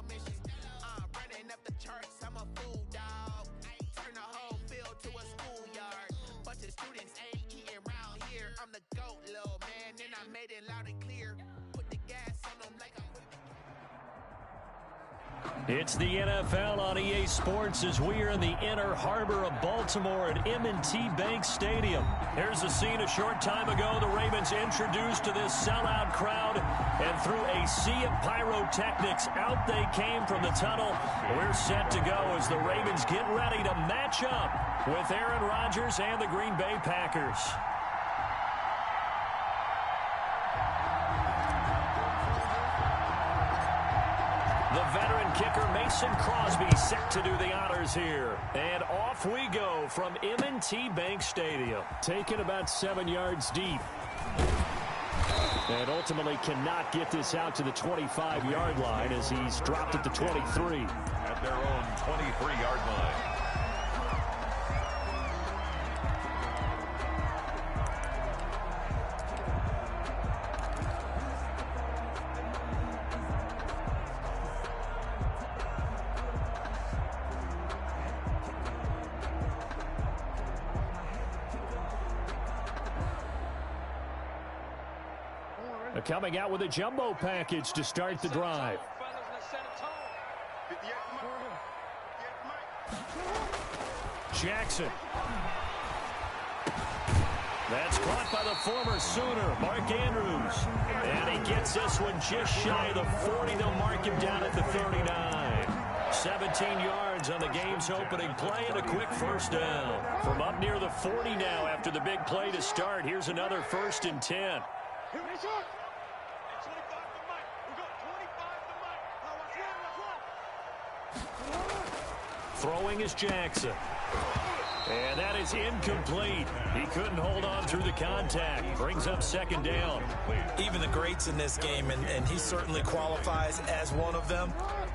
mission. Running up the charts, I'm a fool, dog. Turn the whole field to a schoolyard. Bunch of students ain't eating round here. I'm the GOAT, little man, and I made it loud and clear. Put the gas on them like I'm... It's the NFL on EA Sports as we are in the inner harbor of Baltimore at M&T Bank Stadium. Here's a scene a short time ago. The Ravens introduced to this sellout crowd, and through a sea of pyrotechnics, out they came from the tunnel. We're set to go as the Ravens get ready to match up with Aaron Rodgers and the Green Bay Packers. The veteran kicker Mason Crosby set to do the honors here. And off we go from M&T Bank Stadium. Taken about 7 yards deep. And ultimately cannot get this out to the 25-yard line as he's dropped at the 23. At their own 23-yard line. Coming out with a jumbo package to start the drive. Jackson. That's caught by the former Sooner, Mark Andrews. And he gets this one just shy of the 40. They'll mark him down at the 39. 17 yards on the game's opening play and a quick first down. From up near the 40 now after the big play to start. Here's another 1st and 10. Throwing is Jackson. And that is incomplete. He couldn't hold on through the contact. Brings up 2nd down. Even the greats in this game, and he certainly qualifies as one of them,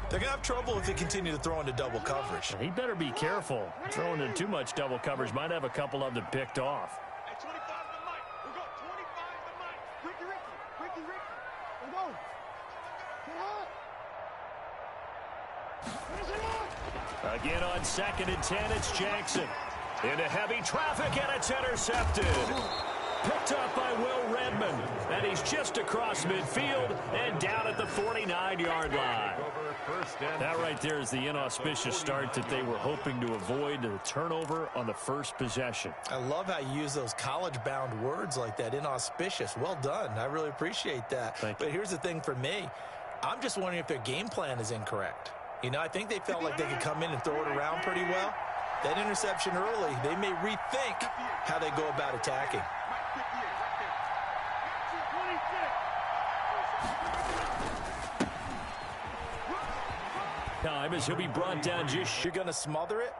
they're going to have trouble if they continue to throw into double coverage. He better be careful. Throwing into too much double coverage might have a couple of them picked off. Again on 2nd and 10, it's Jackson. Into heavy traffic, and it's intercepted. Picked up by Will Redmond. And he's just across midfield and down at the 49-yard line. That right there is the inauspicious start that they were hoping to avoid, the turnover on the first possession. I love how you use those college-bound words like that, inauspicious. Well done. I really appreciate that. But here's the thing for me. I'm just wondering if their game plan is incorrect. You know, I think they felt like they could come in and throw it around pretty well. That interception early, they may rethink how they go about attacking. Time as he'll be brought down just... You're going to smother it,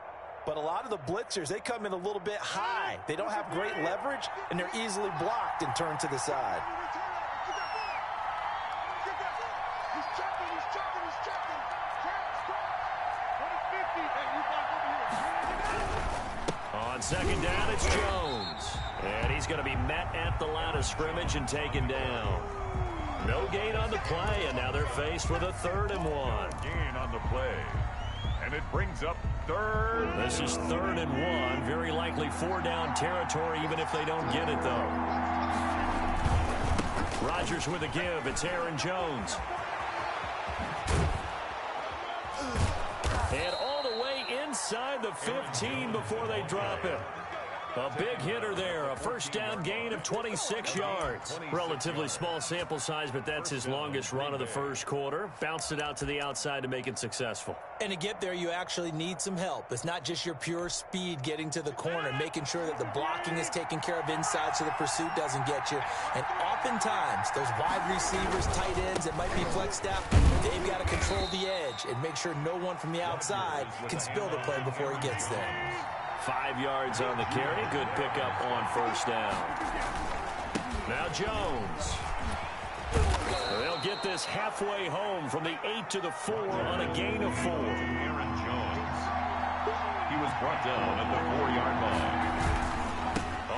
but a lot of the blitzers, they come in a little bit high. They don't have great leverage, and they're easily blocked and turned to the side. On 2nd down, it's Jones. And he's going to be met at the line of scrimmage and taken down. No gain on the play, and now they're faced with a 3rd and 1. Gain on the play. And it brings up 3rd. This is 3rd and 1. Very likely 4-down territory, even if they don't get it, though. Rodgers with a give. It's Aaron Jones. And all the way inside the 15 before they drop it. A big hitter there. A 1st down gain of 26 yards. Relatively small sample size, but that's his longest run of the first quarter. Bounced it out to the outside to make it successful. And to get there, you actually need some help. It's not just your pure speed getting to the corner, making sure that the blocking is taken care of inside so the pursuit doesn't get you. And oftentimes, those wide receivers, tight ends that might be flexed out, they've got to control the edge and make sure no one from the outside can spill the play before he gets there. 5 yards on the carry. Good pickup on 1st down. Now Jones. They'll get this halfway home from the 8 to the 4 on a gain of 4. Aaron Jones. He was brought down at the 4-yard line.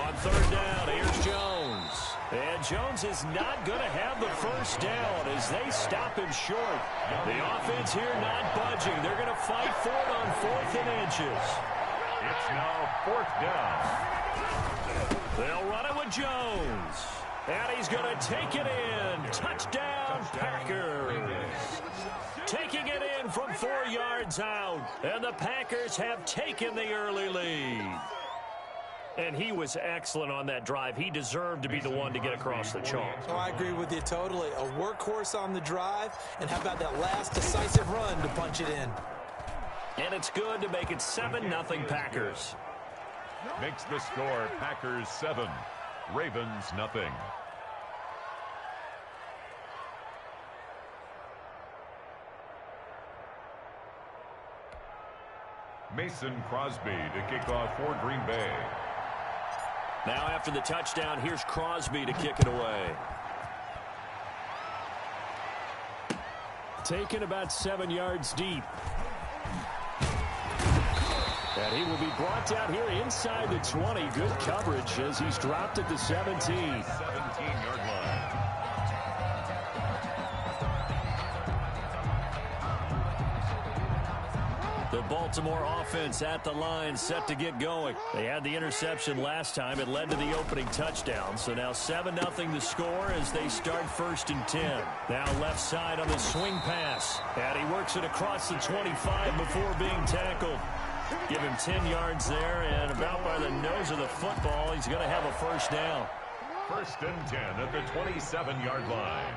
On 3rd down, here's Jones. And Jones is not going to have the first down as they stop him short. The offense here not budging. They're going to fight for it on 4th and inches. It's now 4th down. They'll run it with Jones. And he's going to take it in. Touchdown, Packers. Taking it in from 4 yards out. And the Packers have taken the early lead. And he was excellent on that drive. He deserved to be the one to get across the chalk. Oh, I agree with you totally. A workhorse on the drive, and how about that last decisive run to punch it in? And it's good to make it 7-0 Packers. Makes the score Packers 7, Ravens nothing. Mason Crosby to kick off for Green Bay. Now after the touchdown, here's Crosby to kick it away. Taken about 7 yards deep. And he will be brought down here inside the 20. Good coverage as he's dropped at the 17. 17-yard line. The Baltimore offense at the line, set to get going. They had the interception last time. It led to the opening touchdown. So now 7-0 the score as they start 1st and 10. Now left side on the swing pass. And he works it across the 25 before being tackled. Give him 10 yards there, and about by the nose of the football, he's going to have a first down. 1st and 10 at the 27-yard line.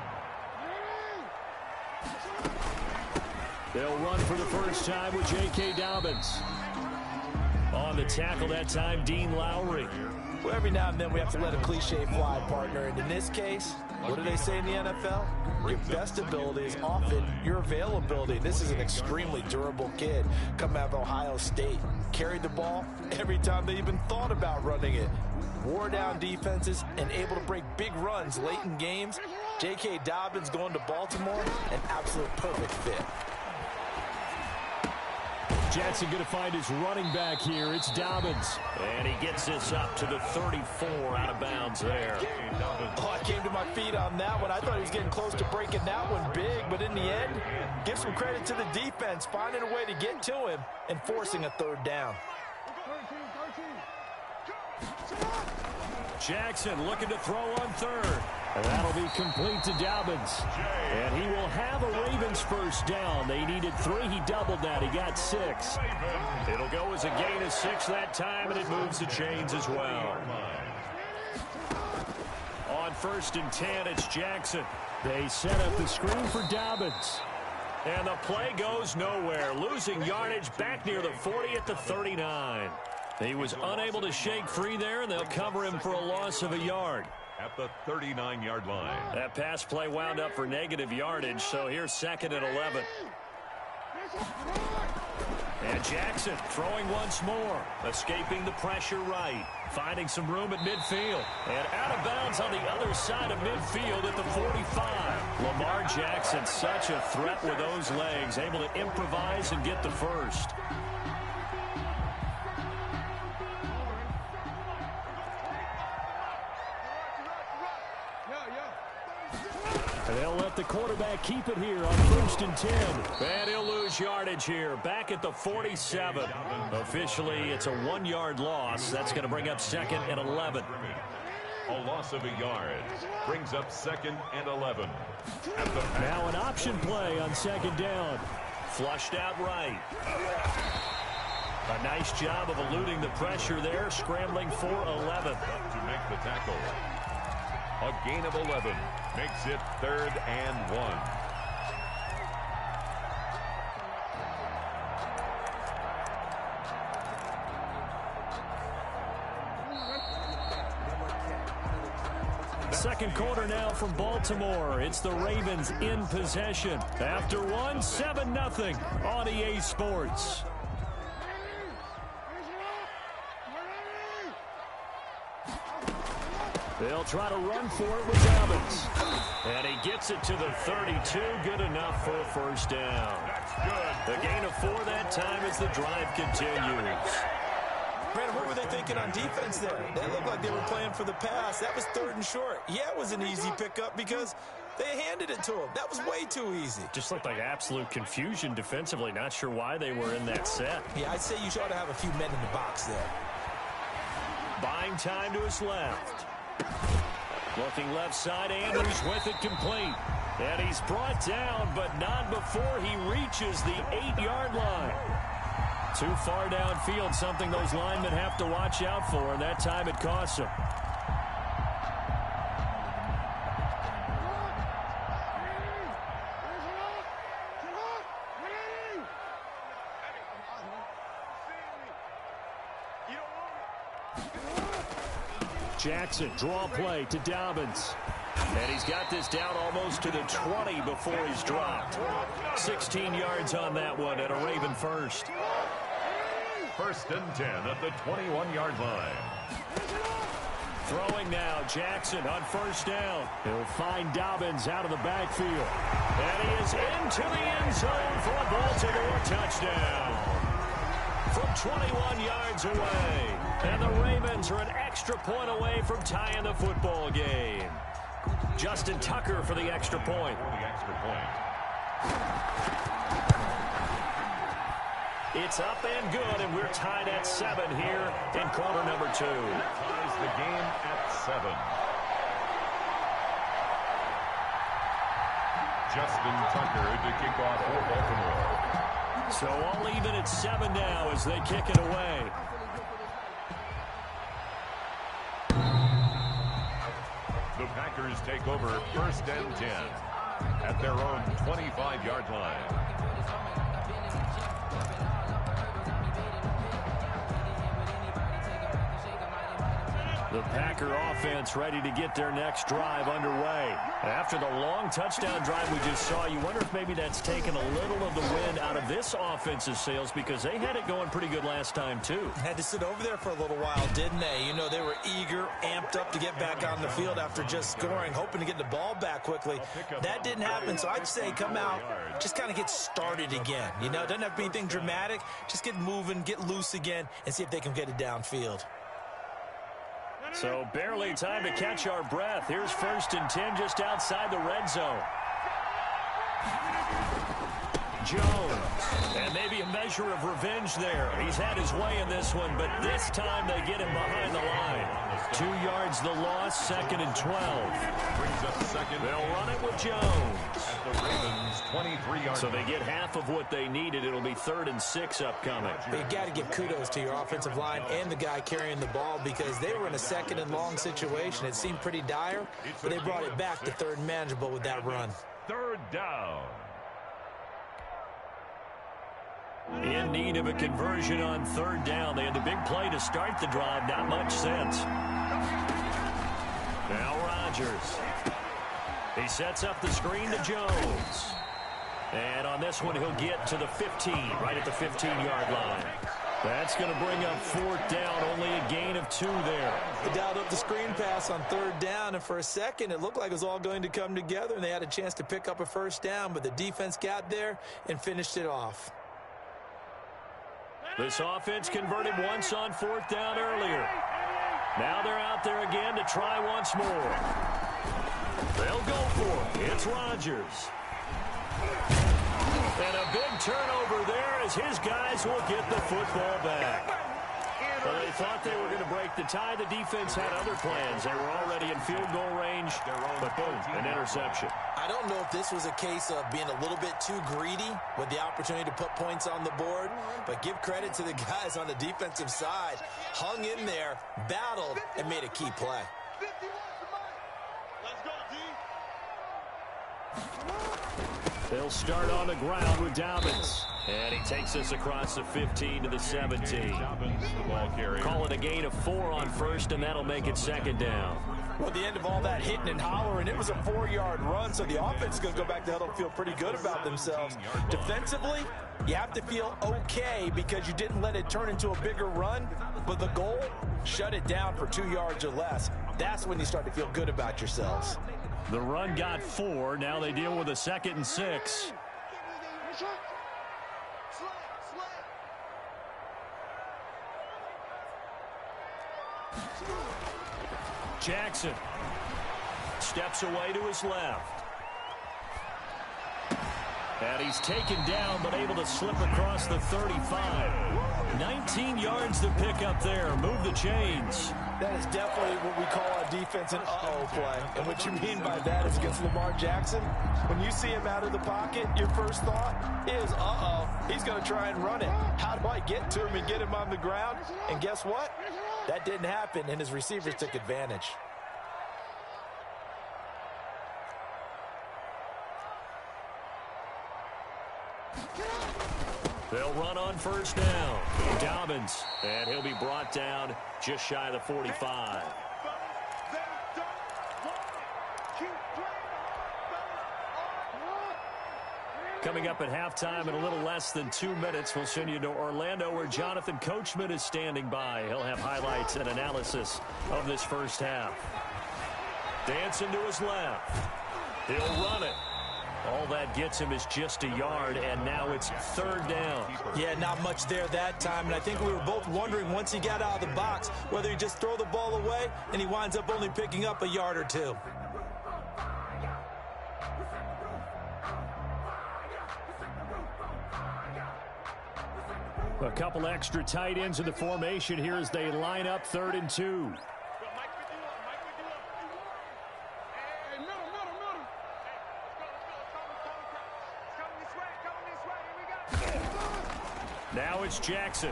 They'll run for the first time with J.K. Dobbins. On the tackle that time, Dean Lowry. Well, every now and then we have to let a cliche fly, partner. And in this case, what do they say in the NFL? Your best ability is often your availability. This is an extremely durable kid coming out of Ohio State. Carried the ball every time they even thought about running it. Wore down defenses and able to break big runs late in games. J.K. Dobbins going to Baltimore, an absolute perfect fit. Jackson going to find his running back here. It's Dobbins. And he gets this up to the 34 out of bounds there. Oh, I came to my feet on that one. I thought he was getting close to breaking that one big, but in the end, give some credit to the defense, finding a way to get to him and forcing a 3rd down. Jackson looking to throw on 3rd. And that'll be complete to Dobbins. And he will have a Ravens first down. They needed 3. He doubled that. He got 6. It'll go as a gain of 6 that time, and it moves the chains as well. On 1st and 10, it's Jackson. They set up the screen for Dobbins. And the play goes nowhere. Losing yardage back near the 40 at the 39. He was unable to shake free there, and they'll cover him for a loss of a yard. At the 39-yard line. That pass play wound up for negative yardage, so here's 2nd and 11. And Jackson throwing once more, escaping the pressure right, finding some room at midfield, and out of bounds on the other side of midfield at the 45. Lamar Jackson, such a threat with those legs, able to improvise and get the first. They'll let the quarterback keep it here on 1st and 10. And he'll lose yardage here, back at the 47. Officially, it's a 1-yard loss. That's going to bring up 2nd and 11. A loss of a yard brings up 2nd and 11. Now an option play on 2nd down. Flushed out right. A nice job of eluding the pressure there, scrambling for 11. To make the tackle. A gain of 11 makes it 3rd and 1. Second quarter now from Baltimore. It's the Ravens in possession. After 7-0 on EA Sports. They'll try to run for it with Dobbins. And he gets it to the 32. Good enough for a first down. That's good. The gain of 4 that time as the drive continues. Brandon, what were they thinking on defense there? They looked like they were playing for the pass. That was 3rd and short. Yeah, it was an easy pickup because they handed it to him. That was way too easy. Just looked like absolute confusion defensively. Not sure why they were in that set. Yeah, I'd say you ought to have a few men in the box there. Buying time to his left. Looking left side, Andrews with it complete. And he's brought down, but not before he reaches the 8-yard line. Too far downfield, something those linemen have to watch out for, and that time it costs them. Jackson, draw play to Dobbins. And he's got this down almost to the 20 before he's dropped. 16 yards on that one and a Raven first. 1st and 10 at the 21-yard line. Throwing now, Jackson on 1st down. He'll find Dobbins out of the backfield. And he is into the end zone for a Baltimore touchdown. From 21 yards away. And the Ravens are an extra point away from tying the football game. Justin Tucker for the extra point. It's up and good, and we're tied at 7 here in quarter number 2. Ties the game at 7. Justin Tucker to kick off for Baltimore. So all even at 7 now as they kick it away. The Packers take over 1st and 10 at their own 25-yard line. The Packer offense ready to get their next drive underway. After the long touchdown drive we just saw, you wonder if maybe that's taken a little of the wind out of this offense's sails because they had it going pretty good last time, too. Had to sit over there for a little while, didn't they? You know, they were eager, amped up to get back on the field after just scoring, hoping to get the ball back quickly. That didn't happen, so I'd say come out, just kind of get started again. You know, it doesn't have to be anything dramatic. Just get moving, get loose again, and see if they can get it downfield. So barely time to catch our breath. Here's 1st and 10 just outside the red zone. Jones. And maybe a measure of revenge there. He's had his way in this one, but this time they get him behind the line. 2 yards the loss, 2nd and 12. Brings up 2nd. They'll run it with Jones. At the Ravens' 23-yard So they get half of what they needed. It'll be 3rd and 6 upcoming. But you got to give kudos to your offensive line and the guy carrying the ball because they were in a 2nd and long situation. It seemed pretty dire, but they brought it back to 3rd and manageable with that run. 3rd down. In need of a conversion on 3rd down. They had the big play to start the drive. Not much sense. Now Rodgers. He sets up the screen to Jones. And on this one, he'll get to the 15, right at the 15-yard line. That's going to bring up 4th down, only a gain of 2 there. They dialed up the screen pass on 3rd down, and for a second, it looked like it was all going to come together, and they had a chance to pick up a 1st down, but the defense got there and finished it off. This offense converted once on 4th down earlier. Now they're out there again to try once more. They'll go for it. It's Rodgers. And a big turnover there as his guys will get the football back. Well, they thought they were going to break the tie. The defense had other plans. They were already in field goal range, but boom, an interception. I don't know if this was a case of being a little bit too greedy with the opportunity to put points on the board, but give credit to the guys on the defensive side. Hung in there, battled, and made a key play. They'll start on the ground with Dobbins. And he takes us across the 15 to the 17. Call it a gain of 4 on 1st, and that'll make it 2nd down. Well, at the end of all that hitting and hollering, it was a 4-yard run, so the offense is going to go back to huddle and feel pretty good about themselves. Defensively, you have to feel okay because you didn't let it turn into a bigger run, but the goal, shut it down for 2 yards or less. That's when you start to feel good about yourselves. The run got 4. Now they deal with a 2nd and 6. Jackson steps away to his left. And he's taken down, but able to slip across the 35. 19 yards to pick up there. Move the chains. That is definitely what we call a defense an uh-oh play. And what you mean by that is against Lamar Jackson, when you see him out of the pocket, your first thought is, uh-oh, he's going to try and run it. How do I get to him and get him on the ground? And guess what? That didn't happen, and his receivers took advantage. They'll run on first down. Dobbins, and he'll be brought down just shy of the 45. Coming up at halftime in a little less than 2 minutes, we'll send you to Orlando where Jonathan Coachman is standing by. He'll have highlights and analysis of this first half. Dancing to his left. He'll run it. All that gets him is just a yard, and now it's third down. Yeah, not much there that time, and I think we were both wondering once he got out of the box whether he just throw the ball away, and he winds up only picking up a yard or two. A couple extra tight ends in the formation here as they line up 3rd and 2. Now it's Jackson.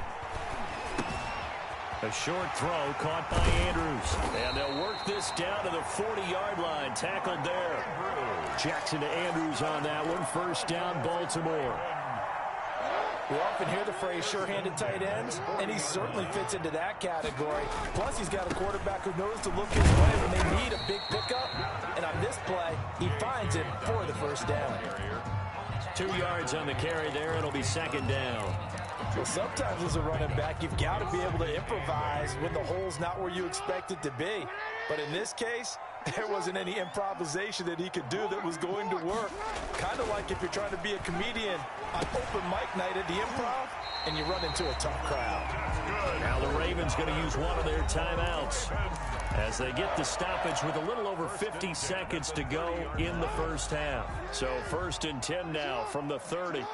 A short throw caught by Andrews. And they'll work this down to the 40-yard line. Tackled there. Jackson to Andrews on that one. First down, Baltimore. We often hear the phrase sure-handed tight ends, and he certainly fits into that category. Plus, he's got a quarterback who knows to look his way when they need a big pickup. And on this play, he finds it for the first down. 2 yards on the carry there. It'll be second down. Well, sometimes as a running back, you've got to be able to improvise when the hole's not where you expect it to be. But in this case, there wasn't any improvisation that he could do that was going to work. Kind of like if you're trying to be a comedian on open mic night at the Improv and you run into a tough crowd. Now the Ravens going to use one of their timeouts as they get the stoppage with a little over 50 seconds to go in the first half. So 1st and 10 now from the 30.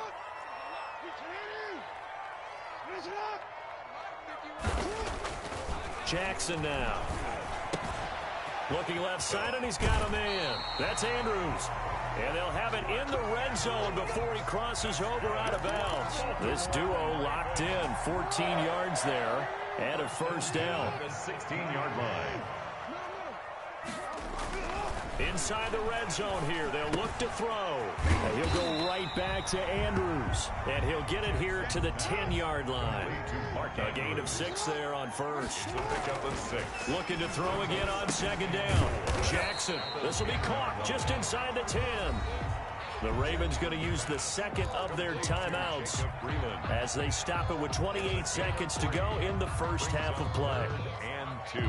Jackson now. Looking left side, and he's got a man. That's Andrews. And they'll have it in the red zone before he crosses over out of bounds. This duo locked in. 14 yards there and a first down. The 16-yard line. Inside the red zone here, they'll look to throw. And he'll go right back to Andrews. And he'll get it here to the 10-yard line. A gain of 6 there on first. Looking to throw again on second down. Jackson, this will be caught just inside the 10. The Ravens going to use the second of their timeouts as they stop it with 28 seconds to go in the first half of play. And 2.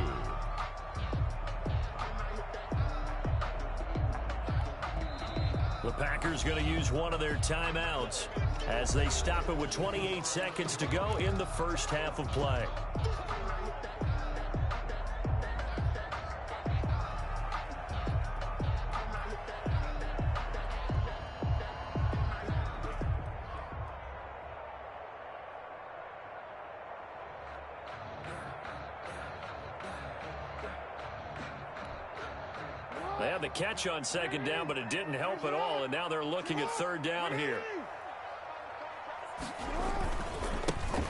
The Packers going to use one of their timeouts as they stop it with 28 seconds to go in the first half of play. They had the catch on second down, but it didn't help at all, and now they're looking at third down here.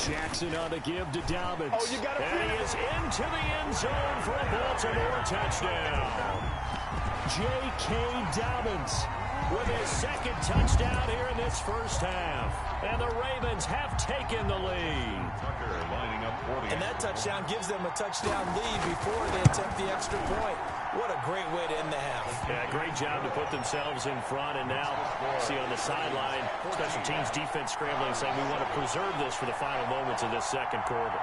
Jackson on the give to Dobbins. Oh, you got to and he is into the end zone for a Baltimore touchdown. J.K. Dobbins with his second touchdown here in this first half. And the Ravens have taken the lead. Tucker lining up for the And that touchdown gives them a touchdown lead before they attempt the extra point. What a great way to end the half. Yeah, great job to put themselves in front. And now, see on the sideline, special teams defense scrambling, saying we want to preserve this for the final moments of this second quarter.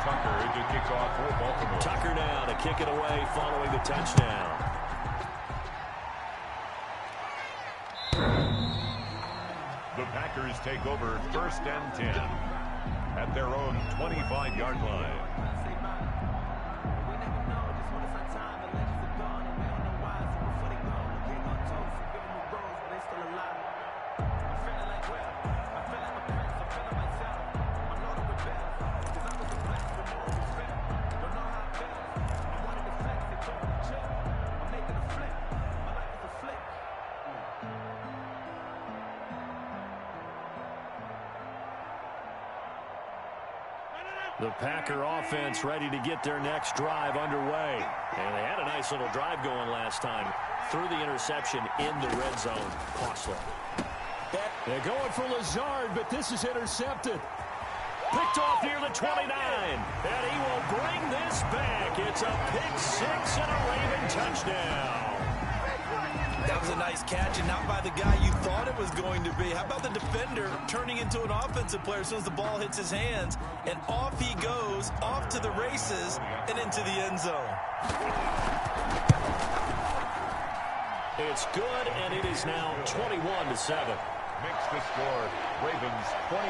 Tucker to kick off for Baltimore. Tucker now to kick it away following the touchdown. The Packers take over 1st and 10 at their own 25-yard line. The Packer offense ready to get their next drive underway. And they had a nice little drive going last time. Threw the interception in the red zone. Costly. They're going for Lazard, but this is intercepted. Picked off near the 29. And he will bring this back. It's a pick six and a Raven touchdown. That was a nice catch, and not by the guy you thought it was going to be. How about the defender turning into an offensive player as soon as the ball hits his hands, and off he goes, off to the races, and into the end zone. It's good, and it is now 21-7. Makes the score Ravens 21,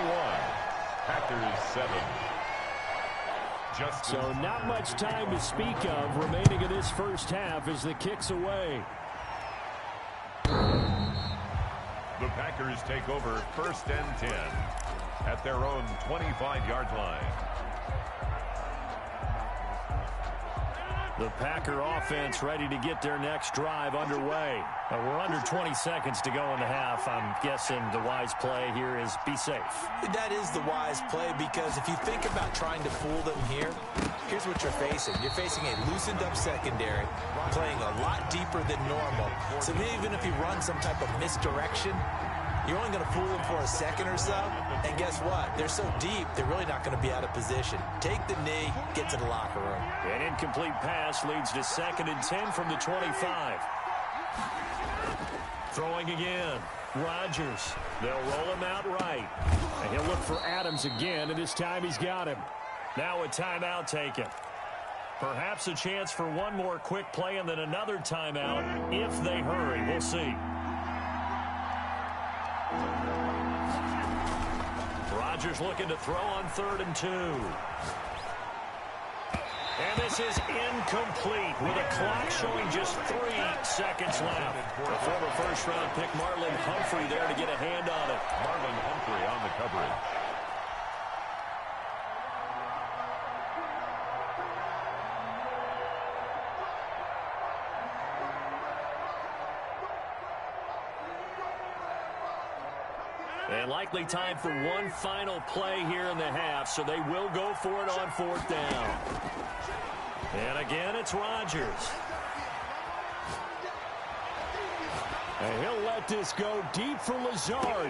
Packers 7. So not much time to speak of remaining in this first half as the kick's away. The Packers take over 1st and 10 at their own 25-yard line. The Packer offense ready to get their next drive underway. We're under 20 seconds to go in the half. I'm guessing the wise play here is be safe. That is the wise play, because if you think about trying to fool them here, here's what you're facing. You're facing a loosened up secondary, playing a lot deeper than normal. So even if you run some type of misdirection, you're only going to fool them for a second or so. And guess what? They're so deep, they're really not going to be out of position. Take the knee, get to the locker room. An incomplete pass leads to 2nd and 10 from the 25. Throwing again. Rodgers. They'll roll him out right. And he'll look for Adams again, and this time he's got him. Now a timeout taken. Perhaps a chance for one more quick play and then another timeout if they hurry. We'll see. Rodgers looking to throw on 3rd and 2. And this is incomplete with a clock showing just 3 seconds left. A former first-round pick, Marlon Humphrey, there to get a hand on it. Marlon Humphrey on the coverage. And likely time for one final play here in the half, so they will go for it on 4th down. And again, it's Rodgers. And he'll let this go deep for Lazard.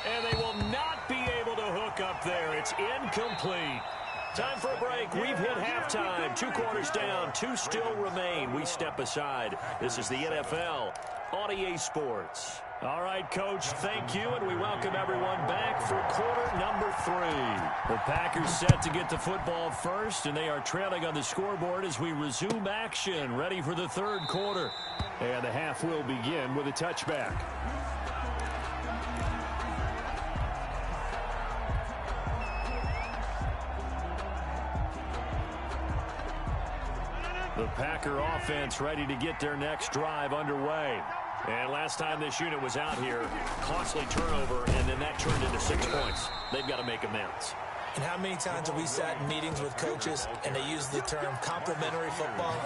And they will not be able to hook up there. It's incomplete. Time for a break. We've hit halftime. 2 quarters down. 2 still remain. We step aside. This is the NFL on EA Sports. All right, Coach, thank you, and we welcome everyone back for quarter number 3. The Packers set to get the football first, and they are trailing on the scoreboard as we resume action, ready for the 3rd quarter. And the half will begin with a touchback. The Packer offense ready to get their next drive underway. And last time this unit was out here, costly turnover, and then that turned into 6 points. They've got to make amends. And how many times have we sat in meetings with coaches and they use the term complementary football?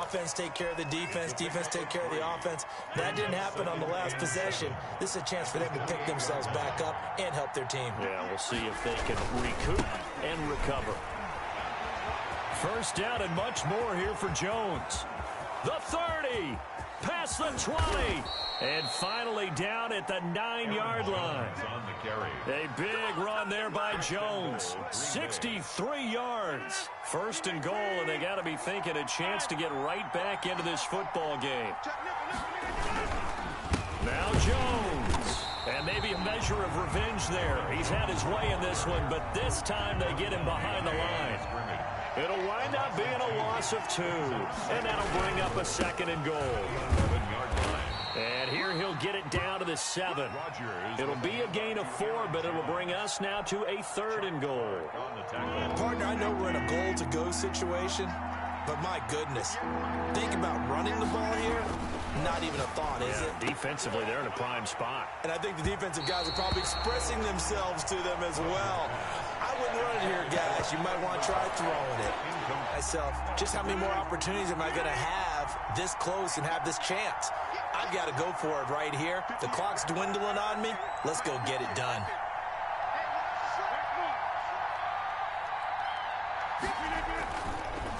Offense take care of the defense, defense take care of the offense. That didn't happen on the last possession. This is a chance for them to pick themselves back up and help their team. Yeah, we'll see if they can recoup and recover. First down and much more here for Jones. The 30. Past the 20. And finally down at the 9-yard line. A big run there by Jones. 63 yards. 1st and goal, and they got to be thinking a chance to get right back into this football game. Now Jones. And maybe a measure of revenge there. He's had his way in this one, but this time they get him behind the line. It'll wind up being a loss of 2. And that'll bring up a 2nd and goal. And here he'll get it down to the 7. It'll be a gain of 4, but it'll bring us now to a 3rd and goal. Partner, I know we're in a goal-to-go situation, but my goodness, think about running the ball here. Not even a thought, is it? Defensively, they're in a prime spot. And I think the defensive guys are probably expressing themselves to them as well. I wouldn't run it here, guys. You might want to try throwing it. Myself, just how many more opportunities am I going to have this close and have this chance? I've got to go for it right here. The clock's dwindling on me. Let's go get it done.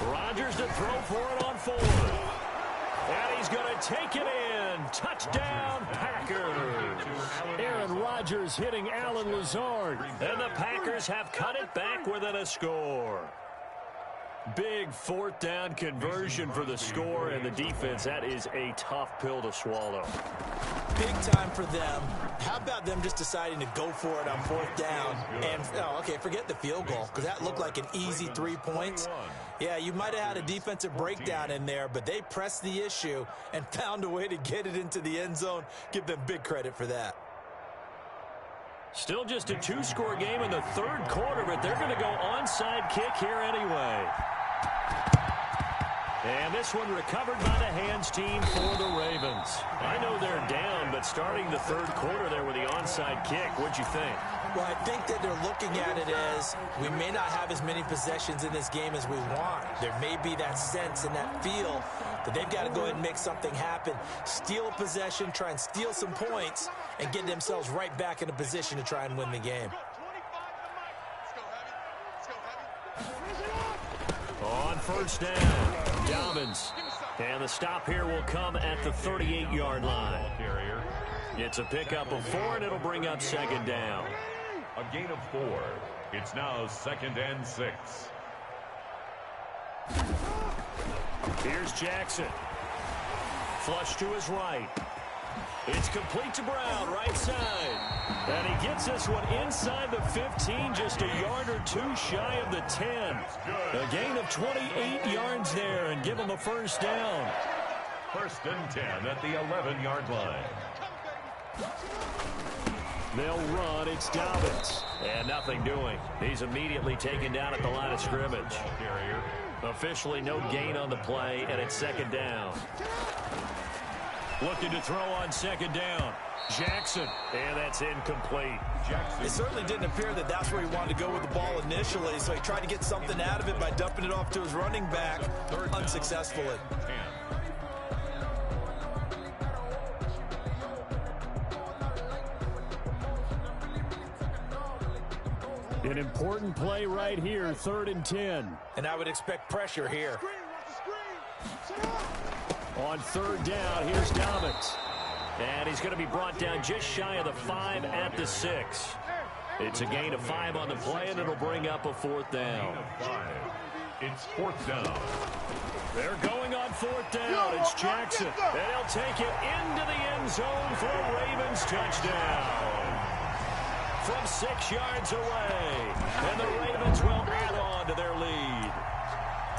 Rodgers to throw for it on 4th. And he's going to take it in. Touchdown, Packers. Aaron Rodgers hitting Alan Lazard. And the Packers have cut it back within a score. Big 4th down conversion for the score, and the defense, that is a tough pill to swallow. Big time for them. How about them just deciding to go for it on 4th down? And, okay, forget the field goal, because that looked like an easy 3 points. Yeah, you might have had a defensive breakdown in there, but they pressed the issue and found a way to get it into the end zone. Give them big credit for that. Still just a 2-score game in the 3rd quarter, but they're going to go onside kick here anyway. And this one recovered by the hands team for the Ravens. I know they're down, but starting the 3rd quarter there with the onside kick, what'd you think? Well, I think that they're looking at it as we may not have as many possessions in this game as we want. There may be that sense and that feel that they've got to go ahead and make something happen. Steal a possession, try and steal some points, and get themselves right back in a position to try and win the game. On 1st down, Dobbins. And the stop here will come at the 38-yard line. It's a pickup of 4, and it'll bring up 2nd down. A gain of 4. It's now 2nd and 6. Here's Jackson. Flush to his right. It's complete to Brown, right side. And he gets this one inside the 15, just a yard or 2 shy of the 10. A gain of 28 yards there, and give him a 1st down. 1st and 10 at the 11-yard line. They'll run. It's Dobbins. And nothing doing. He's immediately taken down at the line of scrimmage. Officially no gain on the play, and it's 2nd down. Looking to throw on 2nd down. Jackson. And that's incomplete. It certainly didn't appear that that's where he wanted to go with the ball initially, so he tried to get something out of it by dumping it off to his running back unsuccessfully. An important play right here, 3rd and 10. And I would expect pressure here. On 3rd down, here's Dobbins. And he's going to be brought down just shy of the 5 at the 6. It's a gain of 5 on the play, and it'll bring up a 4th down. It's 4th down. They're going on 4th down. It's Jackson. And he'll take it into the end zone for a Ravens touchdown. From 6 yards away. And the Ravens will add on to their lead.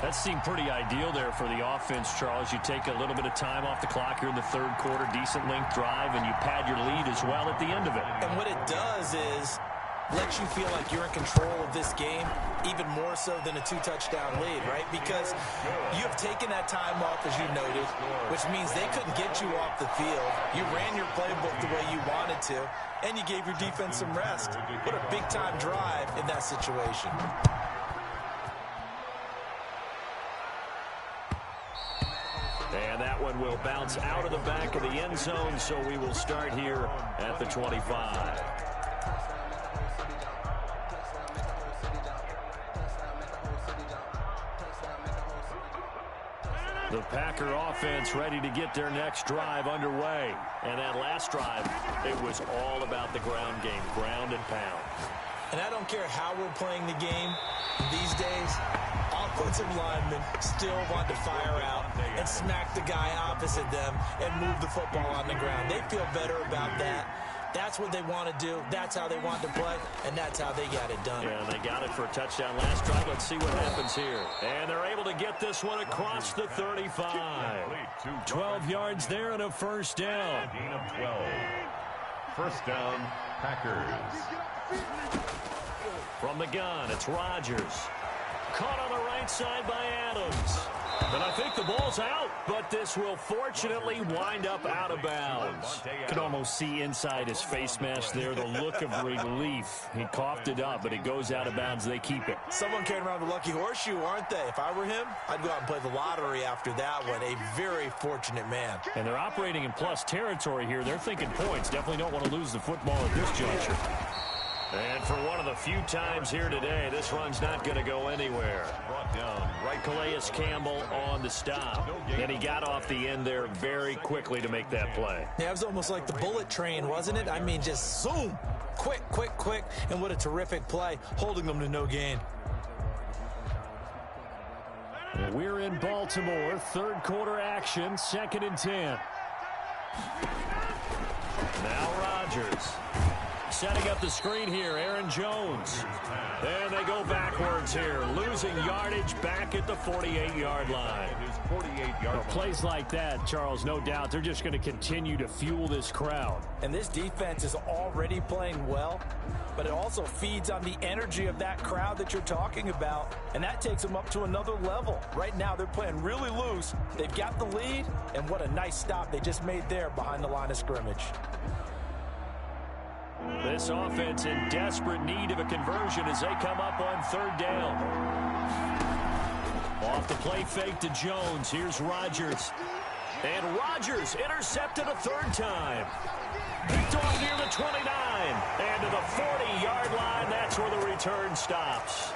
That seemed pretty ideal there for the offense, Charles. You take a little bit of time off the clock here in the 3rd quarter, decent length drive, and you pad your lead as well at the end of it. And what it does is lets you feel like you're in control of this game, even more so than a 2-touchdown lead, right? Because you have taken that time off, as you noted, which means they couldn't get you off the field. You ran your playbook the way you wanted to, and you gave your defense some rest. What a big-time drive in that situation. And that one will bounce out of the back of the end zone, so we will start here at the 25. The Packer offense ready to get their next drive underway. And that last drive, it was all about the ground game, ground and pound. And I don't care how we're playing the game these days, offense offensive linemen still want to fire out and smack the guy opposite them and move the football on the ground. They feel better about that. That's what they want to do. That's how they want to play, and that's how they got it done. Yeah, they got it for a touchdown last drive. Let's see what happens here. And they're able to get this one across the 35. 12 yards there and a first down. Gain of 12. First down, Packers. From the gun, it's Rodgers. Caught on the right side by Adams. And I think the ball's out, but this will fortunately wind up out of bounds. Could almost see inside his face mask there the look of relief. He coughed it up, but it goes out of bounds. They keep it. Someone carrying around the lucky horseshoe, aren't they? If I were him, I'd go out and play the lottery after that one. A very fortunate man. And they're operating in plus territory here. They're thinking points. Definitely don't want to lose the football at this juncture. And for one of the few times here today, this run's not going to go anywhere. Brought down right. Calais Campbell on the stop. And he got off the end there very quickly to make that play. Yeah, it was almost like the bullet train, wasn't it? I mean, just zoom. Quick, quick, quick. And what a terrific play, holding them to no gain. We're in Baltimore. Third quarter action. 2nd and 10. Now Rodgers. Setting up the screen here, Aaron Jones. And they go backwards here, losing yardage back at the 48-yard line. Plays like that, Charles, no doubt, they're just going to continue to fuel this crowd. And this defense is already playing well, but it also feeds on the energy of that crowd that you're talking about, and that takes them up to another level. Right now, they're playing really loose. They've got the lead, and what a nice stop they just made there behind the line of scrimmage. This offense in desperate need of a conversion as they come up on 3rd down. Off the play fake to Jones. Here's Rodgers. And Rodgers intercepted a 3rd time. Picked off near the 29. And to the 40-yard line, that's where the return stops.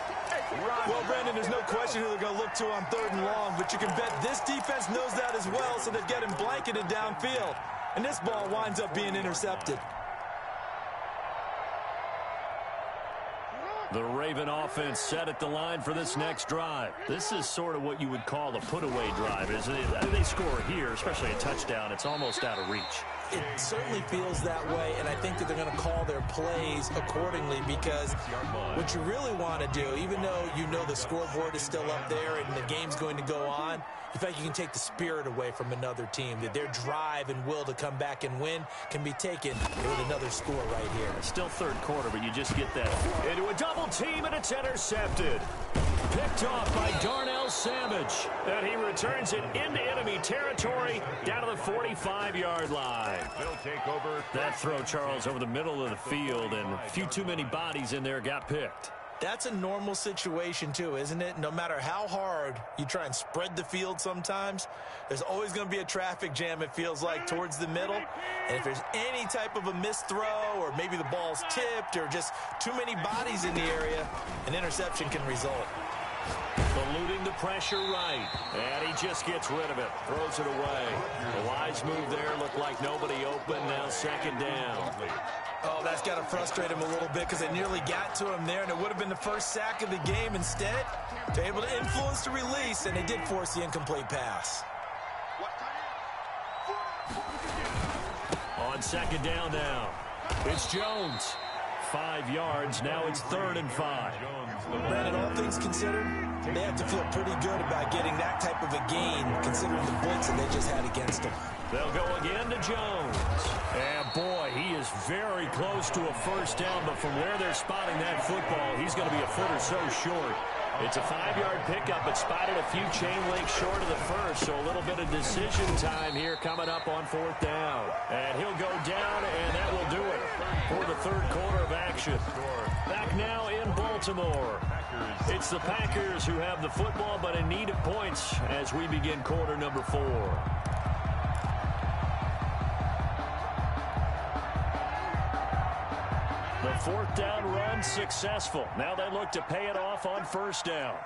Well, Brandon, there's no question who they're going to look to on 3rd and long, but you can bet this defense knows that as well, so they've got him blanketed downfield. And this ball winds up being intercepted. The Raven offense set at the line for this next drive. This is sort of what you would call a put-away drive, isn't it? They score here, especially a touchdown. It's almost out of reach. It certainly feels that way, and I think that they're going to call their plays accordingly because what you really want to do, even though you know the scoreboard is still up there and the game's going to go on, in fact, you can take the spirit away from another team, that their drive and will to come back and win can be taken with another score right here. Still 3rd quarter, but you just get that. Into a double team, and it's intercepted. Picked off by Darnell Savage. And he returns it into enemy territory down to the 45-yard line. They'll take over. That throw, Charles, over the middle of the field, and a few too many bodies in there got picked. That's a normal situation too, isn't it? No matter how hard you try and spread the field sometimes, there's always going to be a traffic jam, it feels like, towards the middle. And if there's any type of a missed throw or maybe the ball's tipped or just too many bodies in the area, an interception can result. Eluding the pressure right. And he just gets rid of it. Throws it away. A wise move there. Looked like nobody open. Now 2nd down. Oh, that's got to frustrate him a little bit because they nearly got to him there, and it would have been the first sack of the game. Instead, they're able to influence the release, and they did force the incomplete pass. On 2nd down now, it's Jones. 5 yards. Now it's 3rd and 5. Brandon, all things considered, they have to feel pretty good about getting that type of a gain, considering the blitz that they just had against them. They'll go again to Jones. And boy, he is very close to a first down, but from where they're spotting that football, he's going to be a foot or so short. It's a 5-yard pickup, but spotted a few chain links short of the first, so a little bit of decision time here coming up on 4th down. And he'll go down, and that will do it for the 3rd quarter of action. Back now in Baltimore. It's the Packers who have the football, but in need of points as we begin quarter number 4. The 4th down run successful. Now they look to pay it off on 1st down.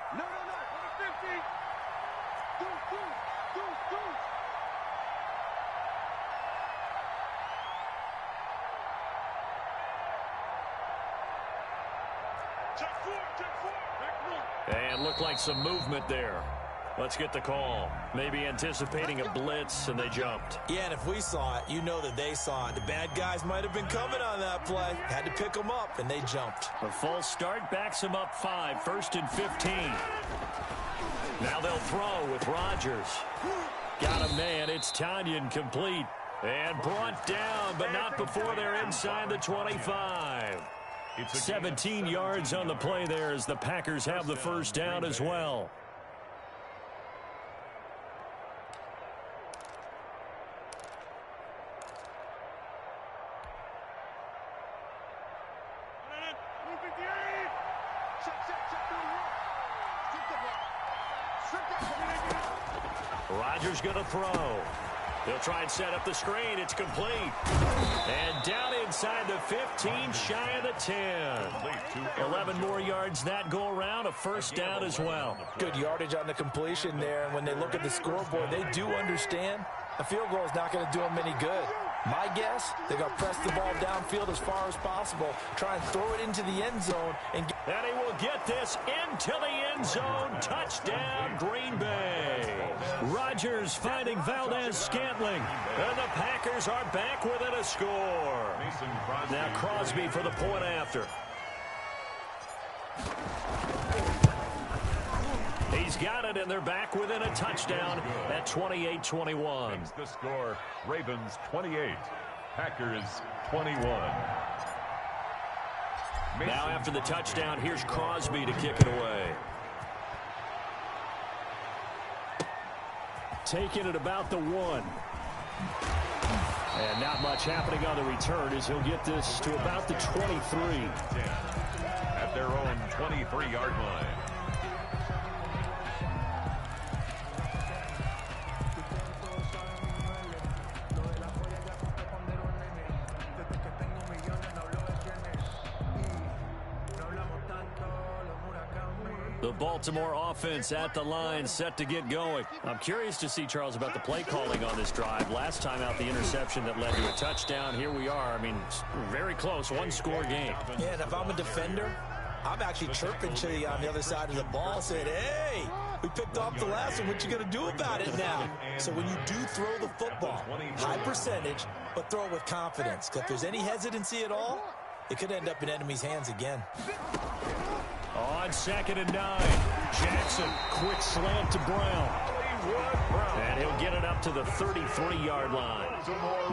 Check 4, back row. And looked like some movement there. Let's get the call. Maybe anticipating a blitz, and they jumped. Yeah, and if we saw it, you know that they saw it. The bad guys might have been coming on that play. Had to pick them up, and they jumped. A false start backs them up 5, 1st and 15. Now they'll throw with Rodgers. Got a man. It's Tanyan complete. And brought down, but not before they're inside the 25. 17 yards on the play there as the Packers have the first down as well. Rodgers going to throw. They'll try and set up the screen. It's complete. And down inside the 15, shy of the 10. 11 more yards that go around. A first down as well. Good yardage on the completion there. And when they look at the scoreboard, they do understand a field goal is not going to do them any good. My guess, they're going to press the ball downfield as far as possible, try and throw it into the end zone. And he will get this into the end zone. Touchdown, Green Bay. Rodgers finding Valdez-Scantling. And the Packers are back within a score. Now Crosby for the point after. He's got it, and they're back within a touchdown at 28-21. Makes the score, Ravens 28, Packers 21. Now after the touchdown, here's Crosby to kick it away. Taking it about the 1. And not much happening on the return as he'll get this to about the 23. At their own 23-yard line. The Baltimore offense at the line, set to get going. I'm curious to see, Charles, about the play calling on this drive. Last time out, the interception that led to a touchdown. Here we are. I mean, very close, one-score game. Yeah, and if I'm a defender, I'm actually chirping to you on the other side of the ball, saying, hey, we picked off the last one. What you going to do about it now? So when you do throw the football, high percentage, but throw it with confidence. Because if there's any hesitancy at all, it could end up in enemy's hands again. On 2nd and 9, Jackson, quick slant to Brown. And he'll get it up to the 33-yard line.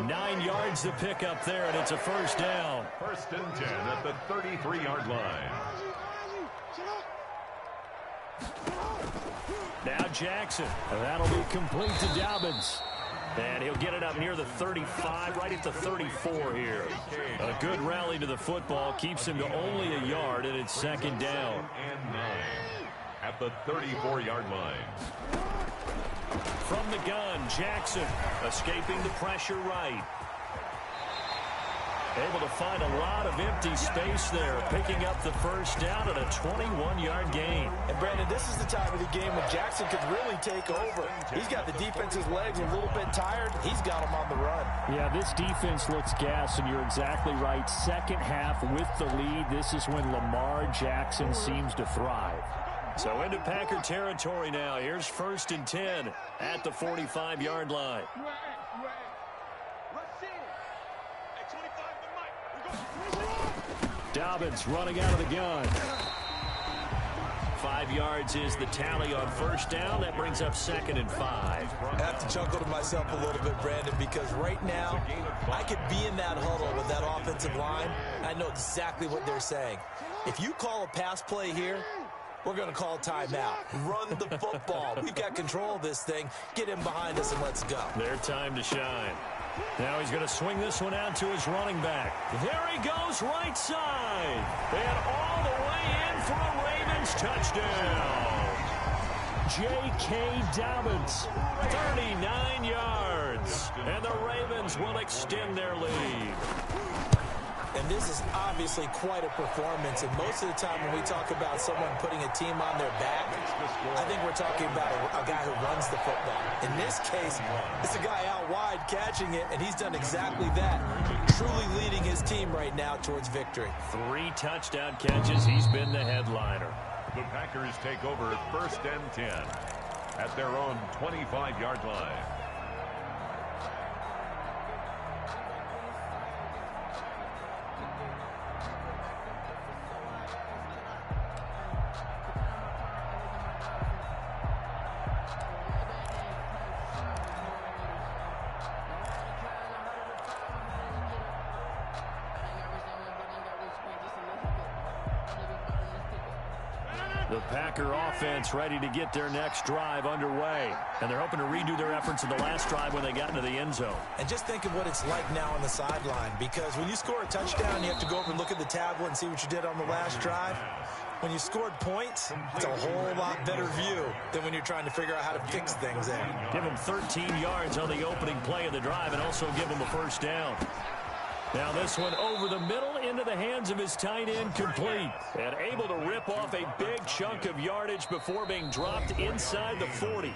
9 yards to pick up there, and it's a first down. 1st and 10 at the 33-yard line. Now Jackson. That'll be complete to Dobbins. And he'll get it up near the 35, right at the 34 here. A good rally to the football keeps him to only a yard, and it's 2nd down. And 9 at the 34-yard line. From the gun, Jackson escaping the pressure right. Able to find a lot of empty space there, picking up the first down at a 21-yard gain. And, Brandon, this is the time of the game when Jackson could really take over. He's got the defense's legs a little bit tired. He's got them on the run. Yeah, this defense looks gassed, and you're exactly right. Second half with the lead, this is when Lamar Jackson seems to thrive. So into Packer territory now. Here's 1st and 10 at the 45-yard line. Dobbins running out of the gun. 5 yards is the tally on first down. That brings up 2nd and 5. I have to chuckle to myself a little bit, Brandon, because right now I could be in that huddle with that offensive line. I know exactly what they're saying. If you call a pass play here, we're going to call timeout. Run the football. We've got control of this thing. Get him behind us and let's go. Their time to shine. Now he's going to swing this one out to his running back. There he goes, right side. And all the way in for a Ravens touchdown. J.K. Dobbins, 39 yards. And the Ravens will extend their lead. And this is obviously quite a performance. And most of the time when we talk about someone putting a team on their back, I think we're talking about a guy who runs the football. In this case, it's a guy out wide catching it, and he's done exactly that, truly leading his team right now towards victory. 3 touchdown catches. He's been the headliner. The Packers take over 1st and 10 at their own 25-yard line. The Packer offense ready to get their next drive underway. And they're hoping to redo their efforts in the last drive when they got into the end zone. And just think of what it's like now on the sideline, because when you score a touchdown, you have to go over and look at the tablet and see what you did on the last drive. When you scored points, it's a whole lot better view than when you're trying to figure out how to fix things there. Give them 13 yards on the opening play of the drive and also give them a first down. Now this one over the middle into the hands of his tight end, complete. And able to rip off a big chunk of yardage before being dropped inside the 40.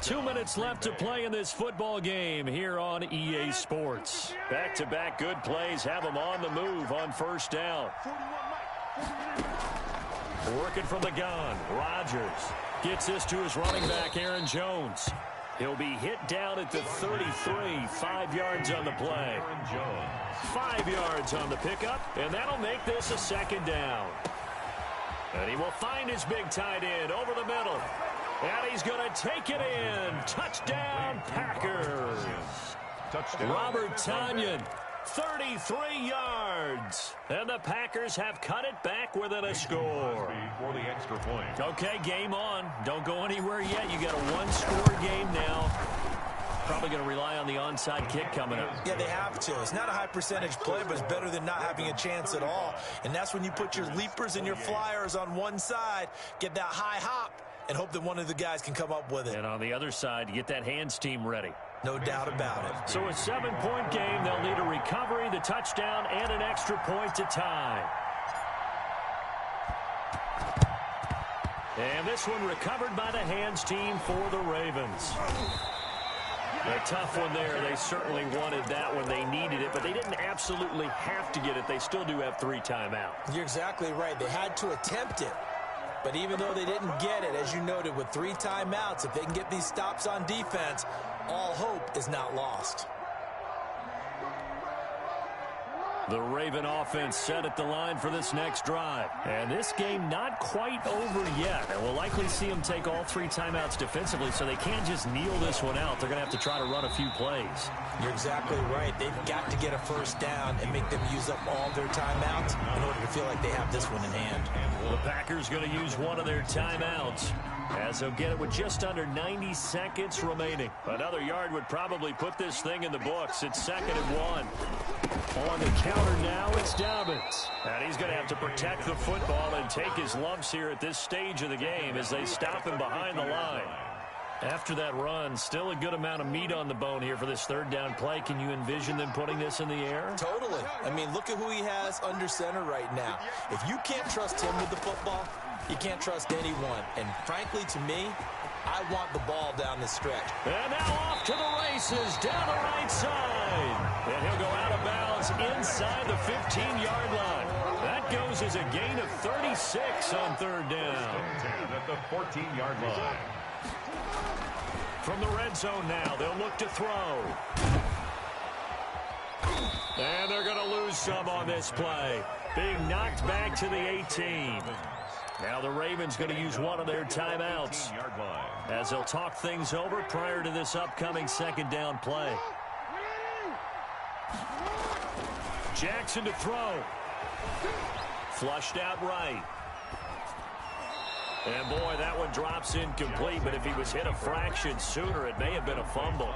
2 minutes left to play in this football game here on EA Sports. Back-to-back good plays have them on the move on first down. Working from the gun, Rodgers gets this to his running back, Aaron Jones. He'll be hit down at the 33, 5 yards on the play. 5 yards on the pickup, and that'll make this a second down. And he will find his big tight end over the middle. And he's going to take it in. Touchdown, Packers. Touchdown. Robert Tonyan, 33 yards. And the Packers have cut it back within a score. For the extra point. Okay, game on. Don't go anywhere yet. You got a one-score game now. Probably going to rely on the onside kick coming up. Yeah, they have to. It's not a high percentage play, but it's better than not having a chance at all. And that's when you put your leapers and your flyers on one side, get that high hop, and hope that one of the guys can come up with it. And on the other side, you get that hands team ready. No doubt about it. So a 7-point game. They'll need a recovery, the touchdown, and an extra point to tie. And this one recovered by the hands team for the Ravens. A tough one there. They certainly wanted that when they needed it, but they didn't absolutely have to get it. They still do have 3 timeouts. You're exactly right. They had to attempt it. But even though they didn't get it, as you noted, with 3 timeouts, if they can get these stops on defense, all hope is not lost. The Raven offense set at the line for this next drive. And this game not quite over yet. And we'll likely see them take all 3 timeouts defensively, so they can't just kneel this one out. They're going to have to try to run a few plays. You're exactly right. They've got to get a first down and make them use up all their timeouts in order to feel like they have this one in hand. The Packers going to use one of their timeouts, as they'll get it with just under 90 seconds remaining. Another yard would probably put this thing in the books. It's 2nd and 1. On the counter now, it's Dobbins. And he's going to have to protect the football and take his lumps here at this stage of the game as they stop him behind the line. After that run, still a good amount of meat on the bone here for this 3rd down play. Can you envision them putting this in the air? Totally. I mean, look at who he has under center right now. If you can't trust him with the football, you can't trust anyone. And frankly, to me, I want the ball down the stretch. And now off to the races down the right side. And he'll go out of bounds inside the 15-yard line. That goes as a gain of 36 on 3rd down. At the 14-yard line. From the red zone now, they'll look to throw. And they're going to lose some on this play. Being knocked back to the 18. Now the Ravens going to use one of their timeouts as they'll talk things over prior to this upcoming 2nd down play. Jackson to throw. Flushed out right. And boy, that one drops incomplete, but if he was hit a fraction sooner, it may have been a fumble.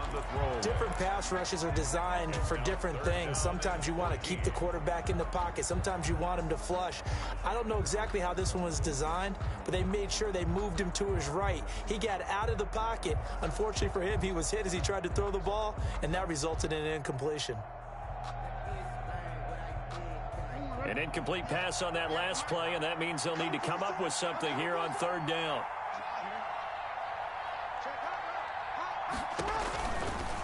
Different pass rushes are designed for different things. Sometimes you want to keep the quarterback in the pocket. Sometimes you want him to flush. I don't know exactly how this one was designed, but they made sure they moved him to his right. He got out of the pocket. Unfortunately for him, he was hit as he tried to throw the ball, and that resulted in an incompletion. An incomplete pass on that last play, and that means they'll need to come up with something here on 3rd down.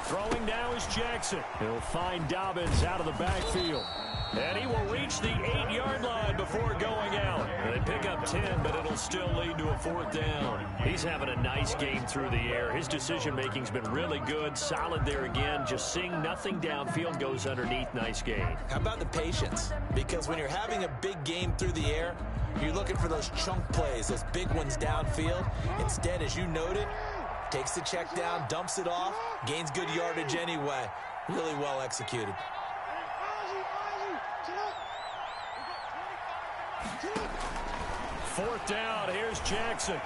Throwing now is Jackson. He'll find Dobbins out of the backfield. And he will reach the 8-yard line before going out. They pick up 10, but it'll still lead to a 4th down. He's having a nice game through the air. His decision-making's been really good. Solid there again. Just seeing nothing downfield, goes underneath. Nice gain. How about the patience? Because when you're having a big game through the air, you're looking for those chunk plays, those big ones downfield. Instead, as you noted, takes the check down, dumps it off, gains good yardage anyway. Really well executed. 4th down. Here's Jackson.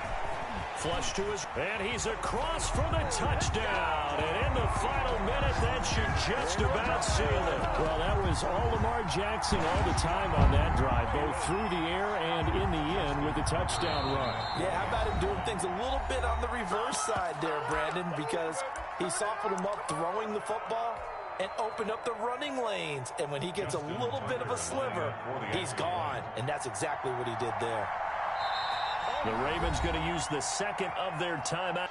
Flush to his, and he's across for the touchdown. And in the final minute, that should just about seal it. Well, that was all Lamar Jackson all the time on that drive, both through the air and in the end with a touchdown run. Yeah, how about him doing things a little bit on the reverse side there, Brandon, because he softened him up throwing the football and opened up the running lanes. And when he gets a little bit of a sliver, he's gone. And that's exactly what he did there. The Ravens going to use the second of their timeout.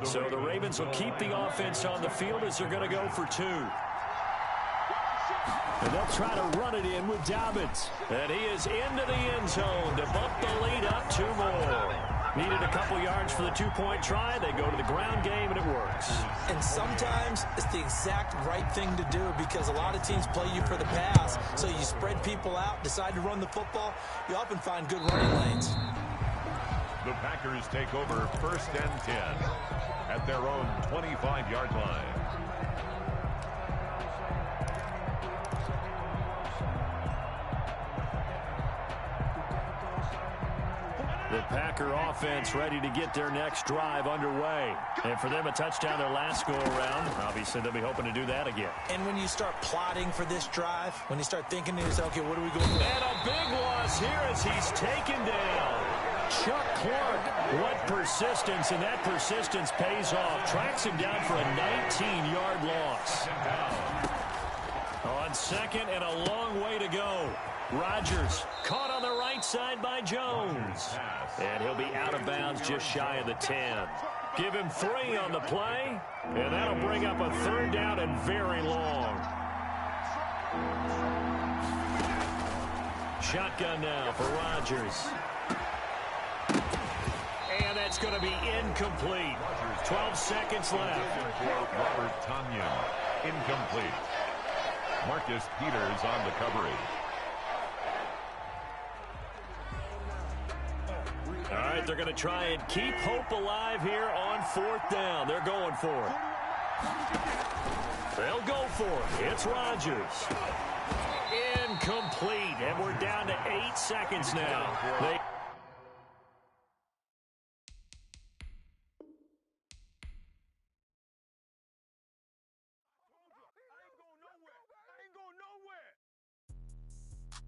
So the Ravens will keep the offense on the field as they're going to go for 2. And they'll try to run it in with Dobbins. And he is into the end zone to bump the lead up 2 more. Needed a couple yards for the 2-point try. They go to the ground game, and it works. And sometimes it's the exact right thing to do because a lot of teams play you for the pass. So you spread people out, decide to run the football. You often find good running lanes. The Packers take over 1st and 10 at their own 25-yard line. The Packer offense ready to get their next drive underway. And for them, a touchdown their last go-around. Obviously, they'll be hoping to do that again. And when you start plotting for this drive, when you start thinking to yourself, okay, what are we going to do? And a big loss here as he's taken down. Chuck Clark, what persistence, and that persistence pays off. Tracks him down for a 19-yard loss. On second and a long way to go. Rodgers caught on the right side by Jones. And he'll be out of bounds just shy of the 10. Give him 3 on the play, and that'll bring up a 3rd down and very long. Shotgun now for Rodgers. And that's going to be incomplete. 12 seconds left. Robert Tonyan, incomplete. Marcus Peters on the coverage. All right, they're going to try and keep hope alive here on 4th down. They're going for it. They'll go for it. It's Rodgers. Incomplete, and we're down to 8 seconds now.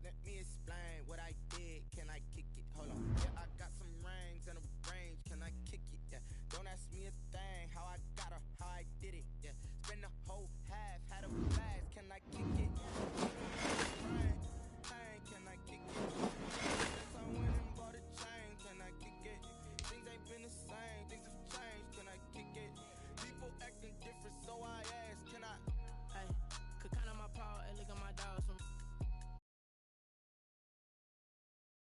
Let me explain what I did. Can I kick it? Hold on. Yeah, I got some rings and a range. Can I kick it? Yeah. Don't ask me a thing. How I got her, how I did it.